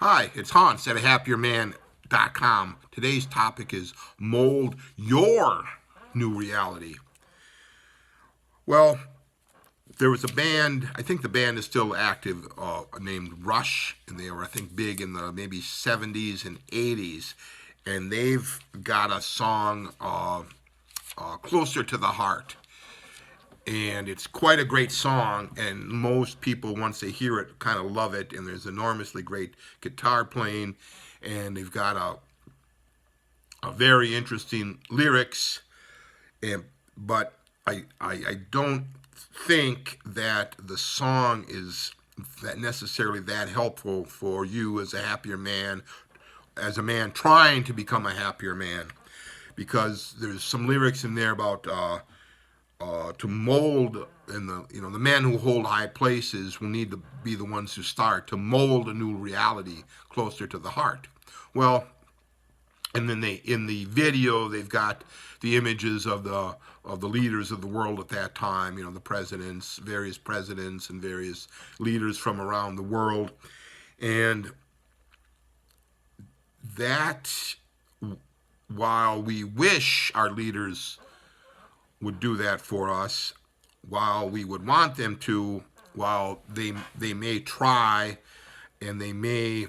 Hi, it's Hans at ahappierman.com. Today's topic is mold your new reality. Well, there was a band, I think the band is still active, named Rush, and they were, I think, big in the maybe 70s and 80s. And they've got a song, Closer to the Heart. And it's quite a great song, and most people, once they hear it, kind of love it. And there's enormously great guitar playing, and they've got a very interesting lyrics. And but I don't think that the song is that necessarily that helpful for you as a happier man, as a man trying to become a happier man, because there's some lyrics in there about to mold, and the men who hold high places will need to be the ones who start to mold a new reality closer to the heart. Well, and then they, in the video, they've got the images of the leaders of the world at that time, the presidents, various presidents and various leaders from around the world. And that, while we wish our leaders would do that for us, while we would want them to, while they may try, and they may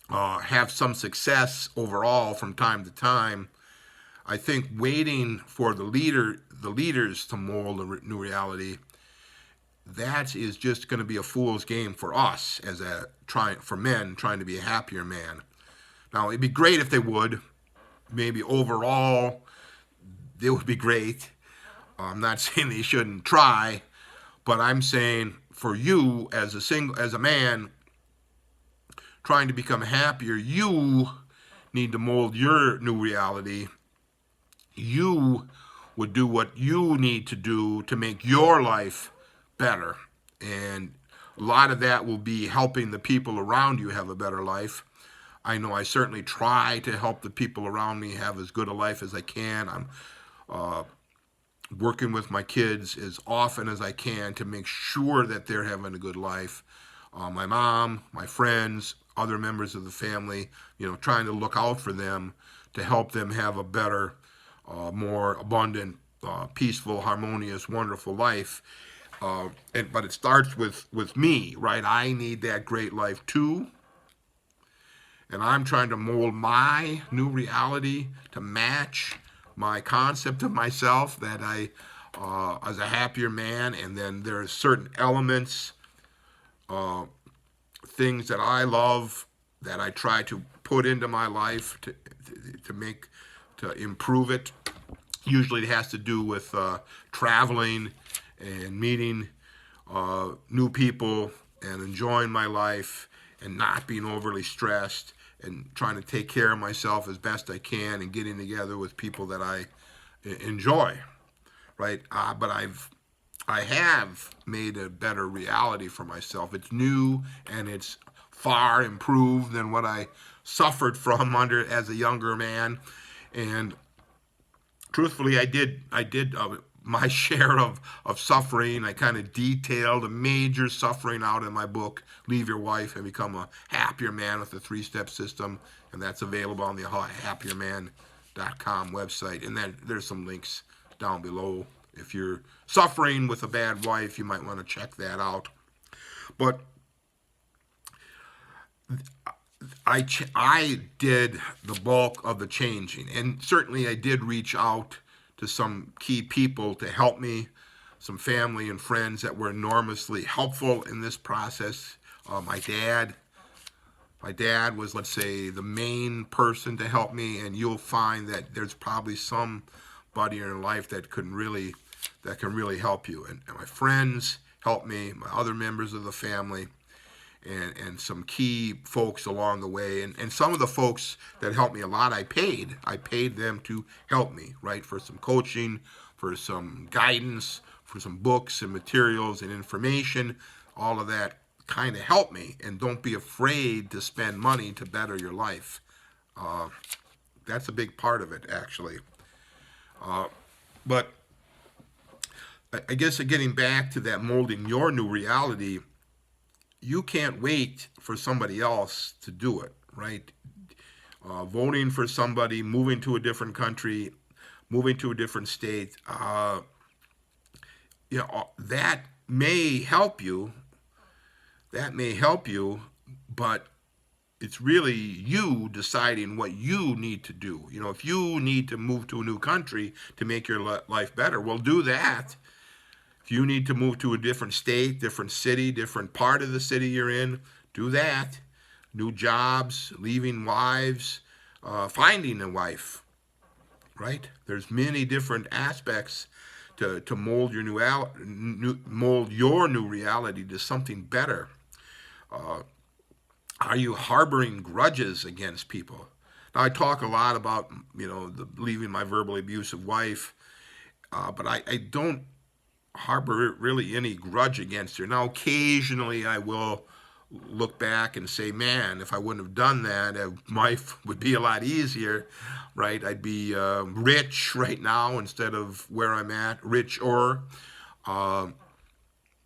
have some success overall from time to time, I think waiting for the leaders to mold a new reality, that is just going to be a fool's game for us as for men trying to be a happier man. Now, it'd be great if they would. Maybe overall, they would be great. I'm not saying they shouldn't try, but I'm saying for you as a man trying to become happier, you need to mold your new reality. You would do what you need to do to make your life better. And a lot of that will be helping the people around you have a better life. I know I certainly try to help the people around me have as good a life as I can. I'm working with my kids as often as I can to make sure that they're having a good life. My mom, my friends, other members of the family, trying to look out for them to help them have a better, more abundant, peaceful, harmonious, wonderful life. But it starts with me, right? I need that great life too. And I'm trying to mold my new reality to match my concept of myself, that as a happier man. And then there are certain elements, things that I love, that I try to put into my life to improve it. Usually it has to do with traveling and meeting new people and enjoying my life and not being overly stressed and trying to take care of myself as best I can and getting together with people that I enjoy, right? But I have made a better reality for myself. It's new and it's far improved than what I suffered from under as a younger man. And truthfully, I did my share of suffering. I kind of detailed a major suffering out in my book, Leave Your Wife and Become a Happier Man with the 3-Step System, and that's available on the happierman.com website. And then there's some links down below. If you're suffering with a bad wife, you might want to check that out. But I did the bulk of the changing, and certainly I did reach out to some key people to help me, some family and friends that were enormously helpful in this process. My dad was, let's say, the main person to help me, and you'll find that there's probably somebody in your life that can really help you. And my friends helped me, my other members of the family, and some key folks along the way. And some of the folks that helped me a lot, I paid them to help me, right? For some coaching, for some guidance, for some books and materials and information. All of that kind of helped me. And don't be afraid to spend money to better your life. That's a big part of it, actually. But I guess getting back to that molding your new reality, you can't wait for somebody else to do it, right? Voting for somebody, moving to a different country, moving to a different state, that may help you. That may help you, but it's really you deciding what you need to do. If you need to move to a new country to make your life better, well, do that. If you need to move to a different state, different city, different part of the city you're in, do that. New jobs, leaving wives, finding a wife, right? There's many different aspects to mold your mold your new reality to something better. Are you harboring grudges against people? Now, I talk a lot about leaving my verbally abusive wife, but I don't harbor really any grudge against her. Now, occasionally I will look back and say, man, if I wouldn't have done that, life would be a lot easier, right? I'd be rich right now instead of where I'm at, uh,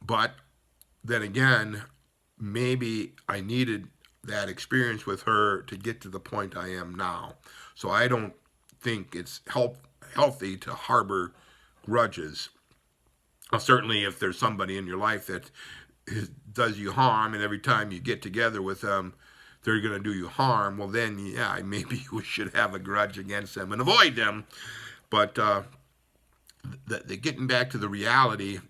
but then again, maybe I needed that experience with her to get to the point I am now. So I don't think it's healthy to harbor grudges. Certainly, if there's somebody in your life that does you harm, and every time you get together with them, they're going to do you harm, well, then, yeah, maybe you should have a grudge against them and avoid them. But the getting back to the reality,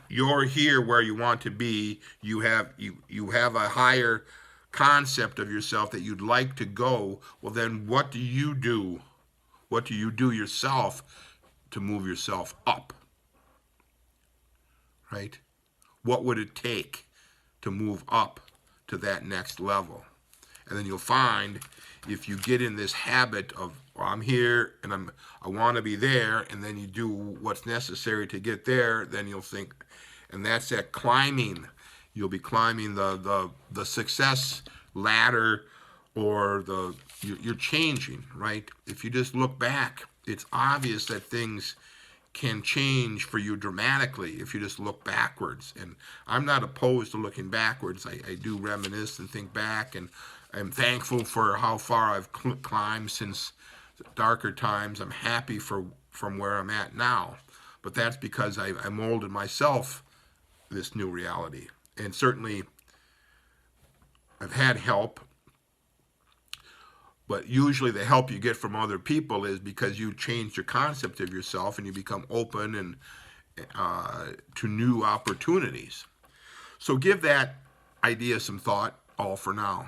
you're here where you want to be. You have a higher concept of yourself that you'd like to go. Well, then what do you do? What do you do yourself to move yourself up? Right? What would it take to move up to that next level? And then you'll find if you get in this habit of, well, I'm here and I want to be there, and then you do what's necessary to get there, then you'll think, and that's that climbing. You'll be climbing the success ladder, or you're changing, right? If you just look back, it's obvious that things can change for you dramatically if you just look backwards. And I'm not opposed to looking backwards. I do reminisce and think back, and I'm thankful for how far I've climbed since darker times. I'm happy from where I'm at now. But that's because I molded myself this new reality. And certainly I've had help, but usually the help you get from other people is because you change your concept of yourself and you become open and to new opportunities. So give that idea some thought, all for now.